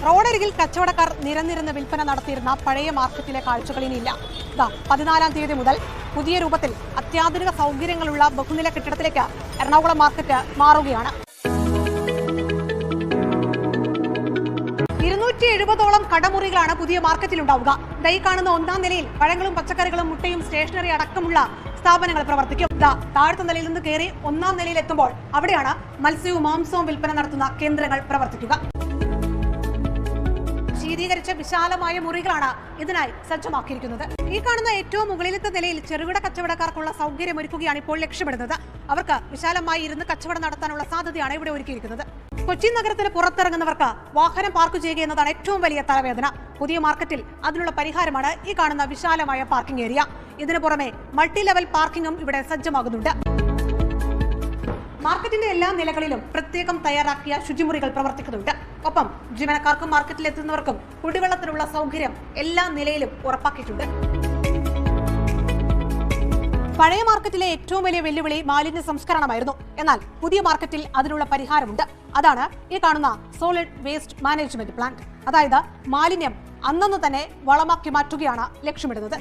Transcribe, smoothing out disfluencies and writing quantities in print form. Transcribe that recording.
റോഡരികിൽ കച്ചവടക്കാർ നിരന്നിരുന്ന് വിൽപ്പന നടത്തിയിരുന്ന പഴയ മാർക്കറ്റിലെ കാഴ്ചകൾ ഇനിയില്ല. 14-ാം തീയതി മുതൽ പുതിയ രൂപത്തിൽ അത്യാധുനിക സൗകര്യങ്ങളുള്ള ബഹുനില കെട്ടിടത്തിലേക്ക് എറണാകുളം മാർക്കറ്റ് മാറുകയാണ്. 270ഓളം കടമുറികളാണ് പുതിയ മാർക്കറ്റിലുണ്ടാവുക. ഈ കാണുന്ന 1-ാം നിലയിൽ പഴങ്ങളും പച്ചക്കറികളും മുട്ടയും സ്റ്റേഷനറി അടക്കമുള്ള സ്ഥാപനങ്ങൾ പ്രവർത്തിക്കും. താഴത്തെ നിലയിൽ നിന്ന് കയറി 1-ാം നിലയിൽ എത്തുമ്പോൾ അവിടെയാണ് മത്സ്യവും മാംസവും വിൽപ്പന നടത്തുന്ന കേന്ദ്രങ്ങൾ പ്രവർത്തിക്കുക. ശീതീകരിച്ച വിശാലമായ മുറികളാണ് ഇതിനായി സജ്ജമാക്കിയിരിക്കുന്നത്. ഈ കാണുന്ന ഏറ്റവും മുകളിലത്തെ നിലയിൽ ചെറുകിട കച്ചവടക്കാർക്കുള്ള സൗകര്യം ഒരുക്കുകയാണ് ഇപ്പോൾ ലക്ഷ്യമിടുന്നത്. അവർക്ക് വിശാലമായി ഇരുന്ന് കച്ചവടം നടത്താനുള്ള സാധ്യതയാണ് ഇവിടെ ഒരുക്കിയിരിക്കുന്നത്. കൊച്ചി നഗരത്തിന് പുറത്തിറങ്ങുന്നവർക്ക് വാഹനം പാർക്ക് ചെയ്യുക എന്നതാണ് ഏറ്റവും വലിയ തലവേദന. പുതിയ മാർക്കറ്റിൽ അതിനുള്ള പരിഹാരമാണ് ഈ കാണുന്ന വിശാലമായ പാർക്കിംഗ് ഏരിയ. ഇതിനു പുറമെ മൾട്ടി ലെവൽ പാർക്കിംഗും ഇവിടെ സജ്ജമാകുന്നുണ്ട്. മാർക്കറ്റിന്റെ എല്ലാ നിലകളിലും പ്രത്യേകം തയ്യാറാക്കിയ ശുചിമുറികൾ പ്രവർത്തിക്കുന്നുണ്ട്. ഒപ്പം ജീവനക്കാർക്കും മാർക്കറ്റിലെത്തുന്നവർക്കും കുടിവെള്ളത്തിനുള്ള സൗകര്യം എല്ലാ നിലയിലും ഉറപ്പാക്കിയിട്ടുണ്ട്. പഴയ മാർക്കറ്റിലെ ഏറ്റവും വലിയ വെല്ലുവിളി മാലിന്യ സംസ്കരണമായിരുന്നു. എന്നാൽ പുതിയ മാർക്കറ്റിൽ അതിനുള്ള പരിഹാരമുണ്ട്. അതാണ് ഈ കാണുന്ന സോളിഡ് വേസ്റ്റ് മാനേജ്മെന്റ് പ്ലാന്റ്. അതായത് മാലിന്യം അന്നു തന്നെ വളമാക്കി മാറ്റുകയാണ് ലക്ഷ്യമിടുന്നത്.